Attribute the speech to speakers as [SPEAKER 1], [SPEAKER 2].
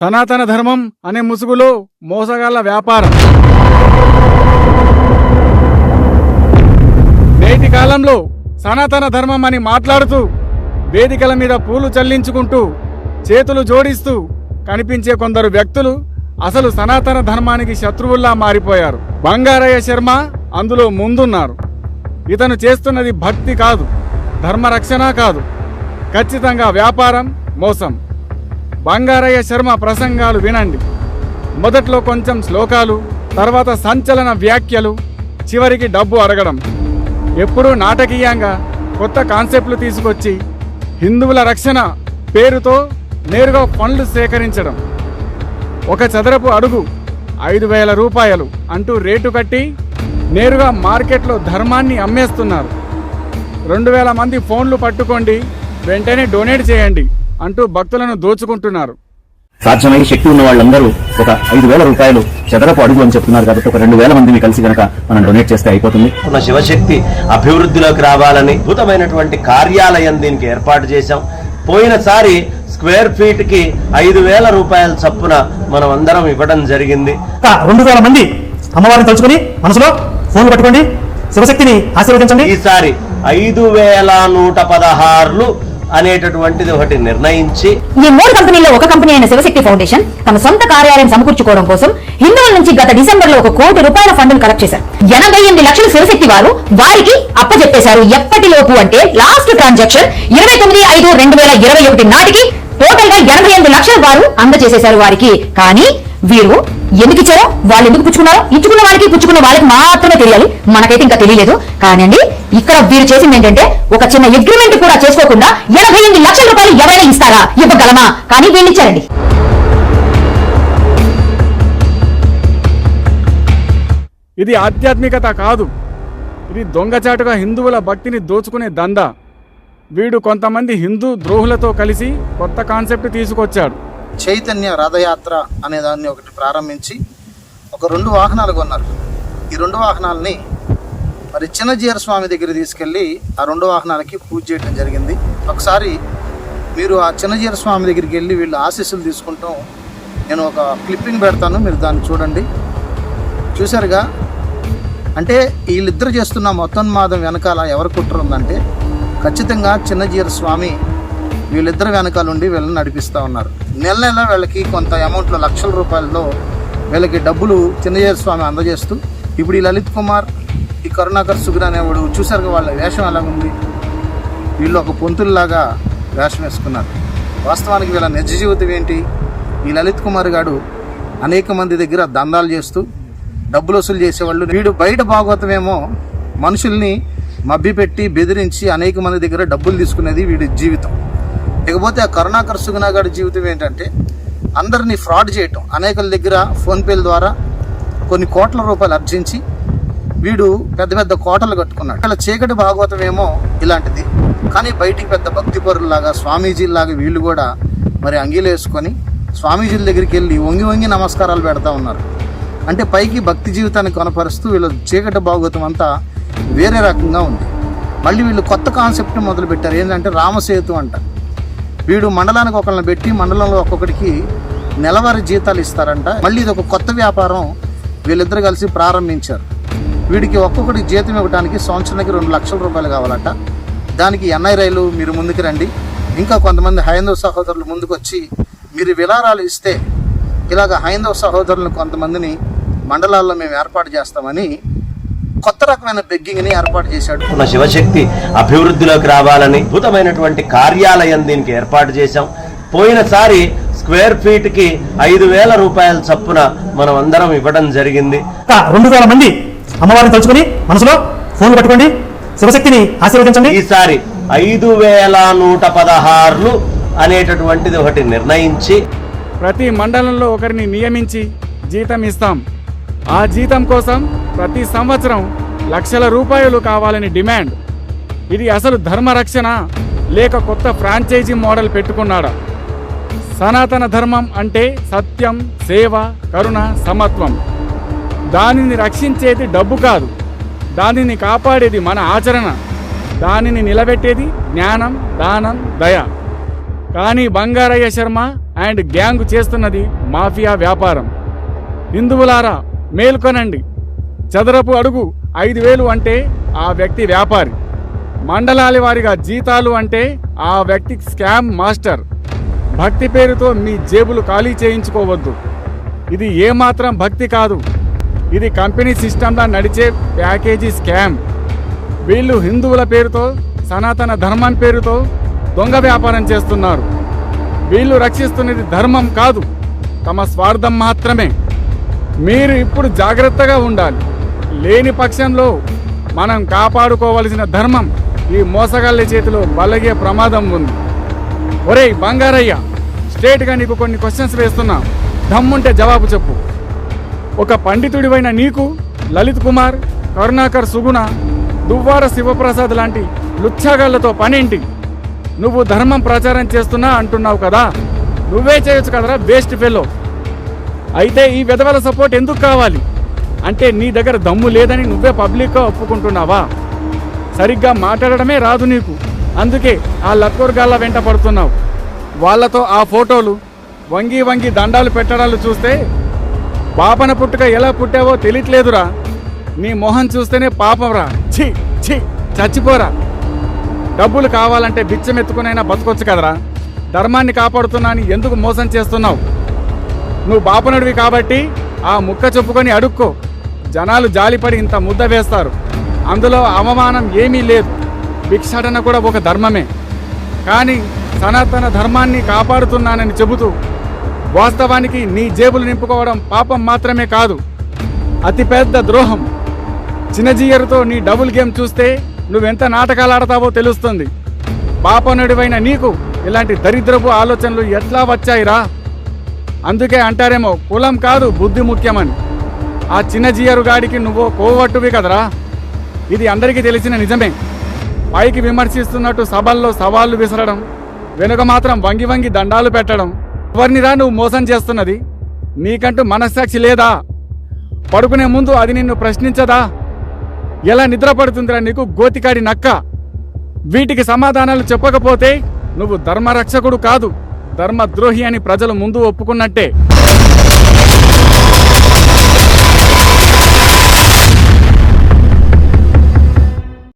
[SPEAKER 1] సనాతన ధర్మం అనే ముసుగులో మోసగాళ్ల వ్యాపారం. నేటి కాలంలో సనాతన ధర్మం అని మాట్లాడుతూ వేదికల మీద పూలు చల్లించుకుంటూ చేతులు జోడిస్తూ కనిపించే కొందరు వ్యక్తులు అసలు సనాతన ధర్మానికి శత్రువుల్లా మారిపోయారు. బంగారయ్య శర్మ అందులో ముందున్నారు. ఇతను చేస్తున్నది భక్తి కాదు, ధర్మరక్షణ కాదు, ఖచ్చితంగా వ్యాపారం, మోసం. బంగారయ్య శర్మ ప్రసంగాలు వినండి. మొదట్లో కొంచెం శ్లోకాలు, తర్వాత సంచలన వ్యాఖ్యలు, చివరికి డబ్బు అడగడం. ఎప్పుడూ నాటకీయంగా కొత్త కాన్సెప్ట్లు తీసుకొచ్చి హిందువుల రక్షణ పేరుతో నేరుగా ఫండ్లు సేకరించడం. ఒక చదరపు అడుగు 5,000 రూపాయలు అంటూ రేటు కట్టి నేరుగా మార్కెట్లో ధర్మాన్ని అమ్మేస్తున్నారు. 2,000 మంది ఫోన్లు పట్టుకోండి, వెంటనే డొనేట్ చేయండి అంటూ భక్తులను దోచుకుంటున్నారు.
[SPEAKER 2] సాధ్యమై శక్తి ఉన్న వాళ్ళందరూ ఒక 5,000 రూపాయలు చదరపు అడుగు అని చెప్తున్నారు కాబట్టి ఒక 2,000 మందిని కలిసి గనక మనం డొనేట్ చేస్తే అయిపోతుంది.
[SPEAKER 3] శివశక్తి అభివృద్ధిలోకి రావాలని అద్భుతమైనటువంటి కార్యాలయం దీనికి ఏర్పాటు చేశాం. పోయినసారి స్క్వేర్ ఫీట్ కి 5,000 రూపాయల చొప్పున మనం అందరం ఇవ్వడం జరిగింది.
[SPEAKER 4] 2,000 మంది అమ్మవారిని తలుచుకుని మనసులో ఫోన్ పట్టుకోండి, శివశక్తిని ఆశీర్వదించండి.
[SPEAKER 3] ఈసారి 5,116 అనేటటువంటిది ఒకటి నిర్ణయించి
[SPEAKER 5] ఈ 3 కంపెనీల్లో ఒక కంపెనీ అయిన శివశక్తి ఫౌండేషన్ తమ సొంత కార్యాలయం సమకూర్చుకోవడం కోసం హిందువుల నుంచి గత డిసెంబర్ లో 1 కోటి రూపాయల ఫండ్ను కలెక్ట్ చేశారు. 88 లక్షలు శివశక్తి వారు వారికి అప్పచెప్పేశారు. ఎప్పటిలోపు అంటే లాస్ట్ ట్రాన్సాక్షన్ 29/5/2021 నాటికి టోటల్ గా 88 లక్షలు వారు అందజేసేశారు వారికి. కానీ వీరు ఎందుకు ఇచ్చారో, వాళ్ళు ఎందుకు పుచ్చుకున్నారో ఇచ్చుకున్న వాళ్ళకి పుచ్చుకున్న వాళ్ళకి మాత్రమే తెలియాలి, మనకైతే ఇంకా తెలియలేదు. కానండి ఇక్కడ వీరు చేసింది ఏంటంటే ఒక చిన్న అగ్రిమెంట్ కూడా చేసుకోకుండా 88 లక్షల రూపాయలు ఎవరైనా ఇస్తారా, ఇవ్వగలమా? కానీ వీళ్ళు ఇచ్చారండి.
[SPEAKER 1] ఇది ఆధ్యాత్మికత కాదు, ఇది దొంగచాటుగా హిందువుల భక్తిని దోచుకునే దందా. వీడు కొంతమంది హిందూ ద్రోహులతో కలిసి కొత్త కాన్సెప్ట్ తీసుకొచ్చాడు.
[SPEAKER 6] చైతన్య రథయాత్ర అనే దాన్ని ఒకటి ప్రారంభించి ఒక 2 వాహనాలు కొన్నారు. ఈ 2 వాహనాలని మరి చిన్నజీర స్వామి దగ్గర తీసుకెళ్ళి ఆ 2 వాహనాలకి పూజ చేయడం జరిగింది. ఒకసారి మీరు ఆ చిన్నజీర స్వామి దగ్గరికి వెళ్ళి వీళ్ళు ఆశీస్సులు తీసుకుంటాం, నేను ఒక క్లిప్పింగ్ పెడతాను, మీరు దాన్ని చూడండి. చూసారుగా, అంటే వీళ్ళిద్దరు చేస్తున్న మొత్తోన్మాదం వెనకాల ఎవరు కుట్ర ఉందంటే ఖచ్చితంగా చిన్నజీర స్వామి వీళ్ళిద్దరు వెనకాలండి వీళ్ళని నడిపిస్తూ ఉన్నారు. నెల నెల వీళ్ళకి కొంత అమౌంట్లో లక్షల రూపాయల్లో వీళ్ళకి డబ్బులు చిన్నజీర స్వామి అందజేస్తూ, ఇప్పుడు ఈ లలిత్ కుమార్, ఈ కరుణాకర్ సుగ్ర అనేవాడు చూసారుగా వాళ్ళ వేషం ఎలా ఉంది. వీళ్ళు ఒక పొంతుల్లాగా వేషం వేసుకున్నారు. వాస్తవానికి వీళ్ళ నిజ జీవితం ఏంటి? ఈ లలిత్ కుమార్ గారు అనేక మంది దగ్గర దందాలు చేస్తూ డబ్బులు వసూలు చేసేవాళ్ళు. వీడు బయట భాగవతమేమో మనుషుల్ని మభ్యపెట్టి బెదిరించి అనేక మంది దగ్గర డబ్బులు తీసుకునేది వీడి జీవితం. ఇకపోతే ఆ కరుణాకర్ సుగుణ గారి జీవితం ఏంటంటే అందరినీ ఫ్రాడ్ చేయటం, అనేకల దగ్గర ఫోన్పేల ద్వారా కొన్ని కోట్ల రూపాయలు అర్జించి వీడు పెద్ద పెద్ద కోటలు కట్టుకున్నాడు. ఇలా చీకటి భాగవతం ఏమో ఇలాంటిది, కానీ బయటికి పెద్ద భక్తిపరులాగా స్వామీజీలాగా వీళ్ళు కూడా మరి అంగీలు వేసుకొని స్వామీజీల దగ్గరికి వెళ్ళి వంగి వంగి నమస్కారాలు పెడతా ఉన్నారు. అంటే పైకి భక్తి జీవితాన్ని కొనపరుస్తూ వీళ్ళ చీకటి భాగవతం అంతా వేరే రకంగా ఉంది. మళ్ళీ వీళ్ళు కొత్త కాన్సెప్ట్ మొదలుపెట్టారు, ఏంటంటే రామసేతు అంట. వీడు మండలానికి ఒకళ్ళని పెట్టి మండలంలో ఒక్కొక్కడికి నెలవారీ జీతాలు ఇస్తారంట. మళ్ళీ ఇది ఒక కొత్త వ్యాపారం వీళ్ళిద్దరు కలిసి ప్రారంభించారు. వీడికి ఒక్కొక్కడికి జీతం ఇవ్వడానికి సంవత్సరానికి 2 లక్షల రూపాయలు కావాలట. దానికి ఎన్ఐరైలు మీరు ముందుకు రండి, ఇంకా కొంతమంది హైందవ సహోదరులు ముందుకు వచ్చి మీరు విరాళాలు ఇస్తే ఇలాగ హైందవ సహోదరులను కొంతమందిని మండలాల్లో మేము ఏర్పాటు చేస్తామని కొత్త రకమైన బెగ్గింగ్ ని ఏర్పాటు చేశాడు.
[SPEAKER 3] శివశక్తి అభివృద్ధిలోకి రావాలని అద్భుతమైనటువంటి కార్యాలయం దీనికి ఏర్పాటు చేశాం. పోయినసారి స్క్వేర్ ఫీట్ కి 5,000 రూపాయల చొప్పున మనం అందరం ఇవ్వడం జరిగింది.
[SPEAKER 4] 2,000 మంది అమ్మవారిని తలుచుకుని మనసులో ఫోన్ పట్టుకోండి, శివశక్తిని ఆశీర్వదించండి.
[SPEAKER 3] ఈసారి 5,116 అనేటటువంటిది ఒకటి నిర్ణయించి
[SPEAKER 1] ప్రతి మండలంలో ఒకరిని నియమించి జీతం ఇస్తాం. ఆ జీతం కోసం ప్రతి సంవత్సరం లక్షల రూపాయలు కావాలని డిమాండ్. ఇది అసలు ధర్మరక్షణ లేక కొత్త ఫ్రాంచైజీ మోడల్ పెట్టుకున్నాడా? సనాతన ధర్మం అంటే సత్యం, సేవ, కరుణ, సమత్వం. దానిని రక్షించేది డబ్బు కాదు, దానిని కాపాడేది మన ఆచరణ, దానిని నిలబెట్టేది జ్ఞానం, దానం, దయ. కానీ బంగారయ్య శర్మ అండ్ గ్యాంగ్ చేస్తున్నది మాఫియా వ్యాపారం. హిందువులారా మేల్కొనండి. చదరపు అడుగు 5,000 అంటే ఆ వ్యక్తి వ్యాపారి. మండలాల వారిగా జీతాలు అంటే ఆ వ్యక్తి స్కామ్ మాస్టర్. భక్తి పేరుతో మీ జేబులు ఖాళీ చేయించుకోవద్దు. ఇది ఏమాత్రం భక్తి కాదు. ఇది కంపెనీ సిస్టంలా నడిచే ప్యాకేజీ స్కామ్. వీళ్ళు హిందువుల పేరుతో, సనాతన ధర్మం పేరుతో దొంగ వ్యాపారం చేస్తున్నారు. వీళ్ళు రక్షిస్తున్నది ధర్మం కాదు, తమ స్వార్థం మాత్రమే. మీరు ఇప్పుడు జాగ్రత్తగా ఉండాలి. లేని పక్షంలో మనం కాపాడుకోవలసిన ధర్మం ఈ మోసగాళ్ళ చేతిలో బలగే ప్రమాదం ఉంది. ఒరేయ్ బంగారయ్య, స్ట్రేట్గా నీకు కొన్ని క్వశ్చన్స్ వేస్తున్నా, దమ్ముంటే జవాబు చెప్పు. ఒక పండితుడివైన నీకు లలిత్ కుమార్, కరుణాకర్ సుగుణ, దువ్వార శివప్రసాద్ లాంటి లుచ్చాగాళ్లతో పనేంటి? నువ్వు ధర్మం ప్రచారం చేస్తున్నా అంటున్నావు కదా, నువ్వే చేయొచ్చు కదరా వేస్ట్ ఫెలో. అయితే ఈ విధవల సపోర్ట్ ఎందుకు కావాలి? అంటే నీ దగ్గర దమ్ము లేదని నువ్వే పబ్లిక్గా ఒప్పుకుంటున్నావా? సరిగ్గా మాట్లాడడమే రాదు నీకు, అందుకే ఆ లత్కోర్గాళ్ళ వెంట పడుతున్నావు. వాళ్లతో ఆ ఫోటోలు, వంగి వంగి దండాలు పెట్టడాలు చూస్తే పాపన పుట్టుక ఎలా పుట్టావో తెలియట్లేదురా. నీ మొహం చూస్తేనే పాపంరా. ఛీ ఛీ, చచ్చిపోరా. డబ్బులు కావాలంటే బిచ్చమెత్తుకునైనా బతకొచ్చు కదరా. ధర్మాన్ని కాపాడుతున్నా అని ఎందుకు మోసం చేస్తున్నావు? నువ్వు బాపనుడివి కాబట్టి ఆ ముక్క చెప్పుకొని అడుక్కో. జనాలు జాలిపడి ఇంత ముద్ద వేస్తారు. అందులో అవమానం ఏమీ లేదు. భిక్షాటన కూడా ఒక ధర్మమే. కానీ సనాతన ధర్మాన్ని కాపాడుతున్నానని చెబుతూ వాస్తవానికి నీ జేబులు నింపుకోవడం పాపం మాత్రమే కాదు, అతిపెద్ద ద్రోహం. చిన్నజీయరుతో నీ డబుల్ గేమ్ చూస్తే నువ్వెంత నాటకాలు ఆడతావో తెలుస్తుంది. పాపనుడివైన నీకు ఇలాంటి దరిద్రపు ఆలోచనలు ఎట్లా వచ్చాయిరా? అందుకే అంటారేమో కులం కాదు బుద్ధి ముఖ్యమని. ఆ చిన్నజీయరు గాడికి నువ్వు కోవట్టువి కదరా. ఇది అందరికీ తెలిసిన నిజమే. పైకి విమర్శిస్తున్నట్టు సభల్లో సవాళ్లు విసరడం, వెనుక మాత్రం వంగి వంగి దండాలు పెట్టడం. ఎవరినిరా నువ్వు మోసం చేస్తున్నది? నీకంటూ మనస్సాక్షి లేదా? పడుకునే ముందు అది నిన్ను ప్రశ్నించదా? ఎలా నిద్రపడుతుందిరా నీకు గోతికాడి నక్క? వీటికి సమాధానాలు చెప్పకపోతే నువ్వు ధర్మరక్షకుడు కాదు, ధర్మద్రోహి అని ప్రజలు ముందు ఒప్పుకున్నట్టే.